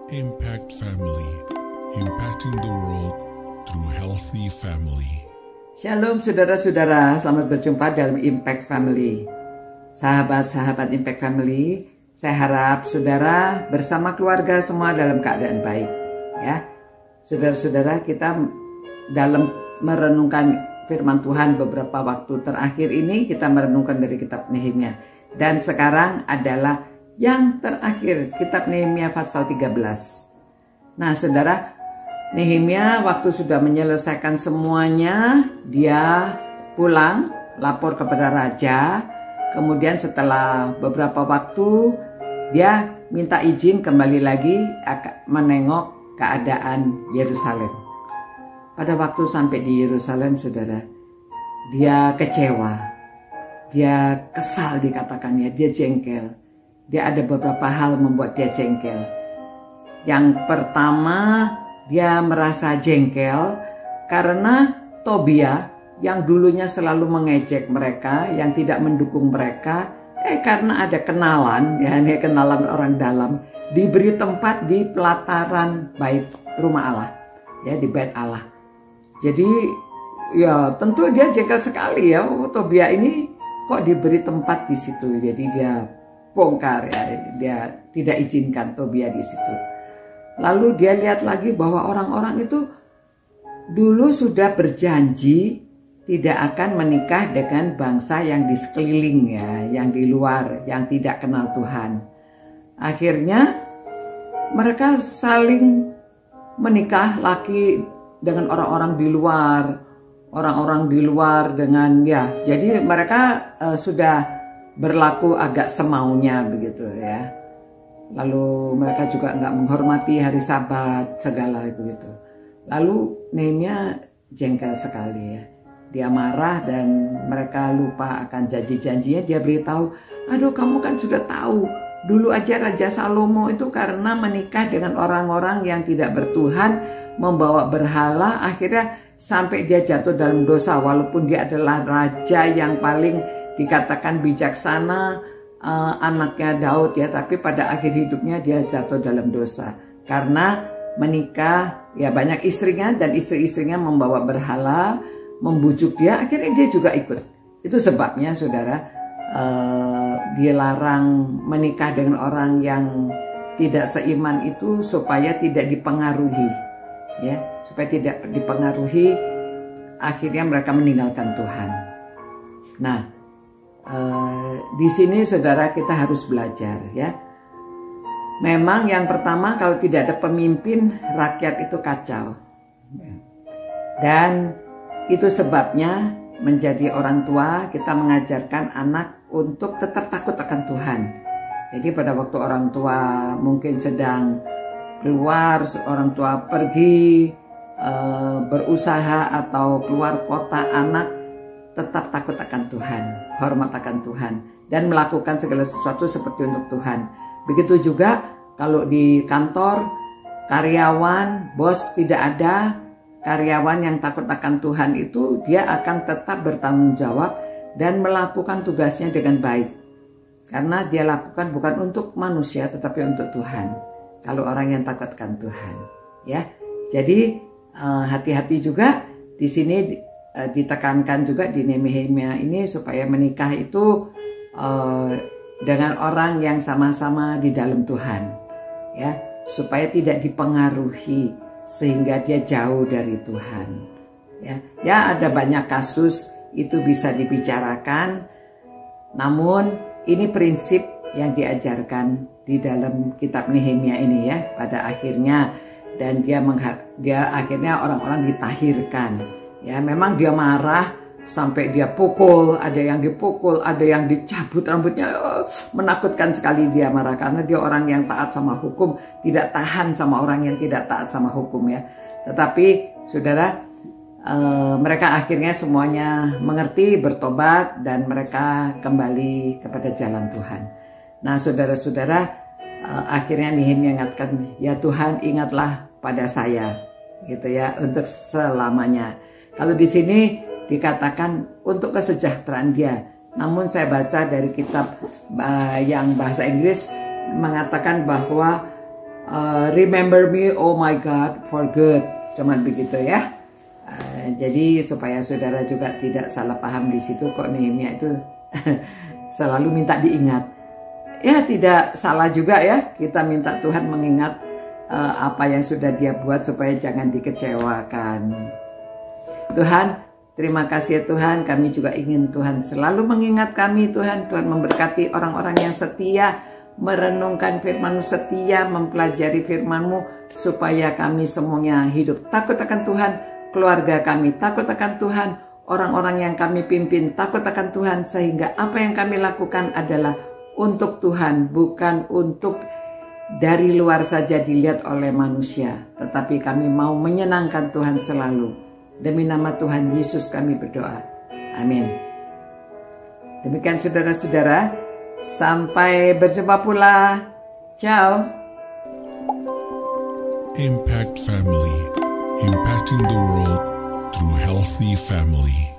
Impact Family, impacting the world through healthy family. Shalom saudara-saudara, selamat berjumpa dalam Impact Family. Sahabat-sahabat Impact Family, saya harap saudara bersama keluarga semua dalam keadaan baik. Ya, saudara-saudara, kita dalam merenungkan firman Tuhan beberapa waktu terakhir ini, kita merenungkan dari kitab Nehemia. Dan sekarang adalah yang terakhir, kitab Nehemia pasal 13. Nah saudara, Nehemia waktu sudah menyelesaikan semuanya, dia pulang, lapor kepada raja. Kemudian setelah beberapa waktu, dia minta izin kembali lagi menengok keadaan Yerusalem. Pada waktu sampai di Yerusalem, saudara, dia kecewa, dia kesal dikatakannya, dia jengkel. Dia ada beberapa hal membuat dia jengkel. Yang pertama, dia merasa jengkel karena Tobia yang dulunya selalu mengejek mereka, yang tidak mendukung mereka, karena ada kenalan, ya ini kenalan orang dalam, diberi tempat di pelataran bait rumah Allah, ya di bait Allah. Jadi ya tentu dia jengkel sekali ya, Tobia ini kok diberi tempat di situ. Jadi dia bongkar ya, dia tidak izinkan Tobia di situ. Lalu dia lihat lagi bahwa orang-orang itu dulu sudah berjanji tidak akan menikah dengan bangsa yang di sekeliling ya, yang di luar, yang tidak kenal Tuhan. Akhirnya mereka saling menikah laki dengan orang-orang di luar, orang-orang di luar dengan ya. Jadi mereka sudah berlaku agak semaunya begitu ya. Lalu mereka juga nggak menghormati hari Sabat segala begitu. Lalu Nehemia jengkel sekali ya. Dia marah dan mereka lupa akan janji-janjinya. Dia beritahu, aduh kamu kan sudah tahu, dulu aja Raja Salomo itu karena menikah dengan orang-orang yang tidak bertuhan, membawa berhala, akhirnya sampai dia jatuh dalam dosa. Walaupun dia adalah raja yang paling dikatakan bijaksana, anaknya Daud ya, tapi pada akhir hidupnya dia jatuh dalam dosa karena menikah ya banyak istrinya, dan istri-istrinya membawa berhala, membujuk dia, akhirnya dia juga ikut. Itu sebabnya saudara, dia larang menikah dengan orang yang tidak seiman itu supaya tidak dipengaruhi ya, supaya tidak dipengaruhi, akhirnya mereka meninggalkan Tuhan. Nah, di sini saudara kita harus belajar ya. Memang yang pertama, kalau tidak ada pemimpin, rakyat itu kacau. Dan itu sebabnya menjadi orang tua kita mengajarkan anak untuk tetap takut akan Tuhan. Jadi pada waktu orang tua mungkin sedang keluar, orang tua pergi berusaha atau keluar kota, anak tetap takut akan Tuhan, hormat akan Tuhan, dan melakukan segala sesuatu seperti untuk Tuhan. Begitu juga kalau di kantor, karyawan, bos tidak ada, karyawan yang takut akan Tuhan itu dia akan tetap bertanggung jawab dan melakukan tugasnya dengan baik. Karena dia lakukan bukan untuk manusia tetapi untuk Tuhan. Kalau orang yang takut akan Tuhan, ya. Jadi hati-hati juga di sini. Ditekankan juga di Nehemia ini supaya menikah itu dengan orang yang sama-sama di dalam Tuhan ya, supaya tidak dipengaruhi sehingga dia jauh dari Tuhan ya. Ada banyak kasus itu bisa dibicarakan, namun ini prinsip yang diajarkan di dalam kitab Nehemia ini ya pada akhirnya, dan dia akhirnya orang-orang ditahirkan. Ya, memang dia marah sampai dia pukul, ada yang dipukul, ada yang dicabut rambutnya, menakutkan sekali dia marah karena dia orang yang taat sama hukum, tidak tahan sama orang yang tidak taat sama hukum ya. Tetapi saudara, mereka akhirnya semuanya mengerti, bertobat, dan mereka kembali kepada jalan Tuhan. Nah saudara-saudara, akhirnya Nehemia ingatkan, ya Tuhan ingatlah pada saya gitu ya, untuk selamanya. Kalau di sini dikatakan untuk kesejahteraan dia. Namun saya baca dari kitab yang bahasa Inggris mengatakan bahwa remember me, oh my God, for good. Cuman begitu ya. Jadi supaya saudara juga tidak salah paham di situ, kok Nehemia itu selalu minta diingat. Ya tidak salah juga ya, kita minta Tuhan mengingat apa yang sudah dia buat supaya jangan dikecewakan. Tuhan, terima kasih ya Tuhan, kami juga ingin Tuhan selalu mengingat kami Tuhan. Tuhan memberkati orang-orang yang setia, merenungkan firman-Mu, setia mempelajari firman-Mu, supaya kami semuanya hidup takut akan Tuhan, keluarga kami takut akan Tuhan, orang-orang yang kami pimpin takut akan Tuhan, sehingga apa yang kami lakukan adalah untuk Tuhan, bukan untuk dari luar saja dilihat oleh manusia, tetapi kami mau menyenangkan Tuhan selalu. Demi nama Tuhan Yesus kami berdoa. Amin. Demikian saudara-saudara, sampai berjumpa pula. Ciao. Impact Family, impacting the world through healthy family.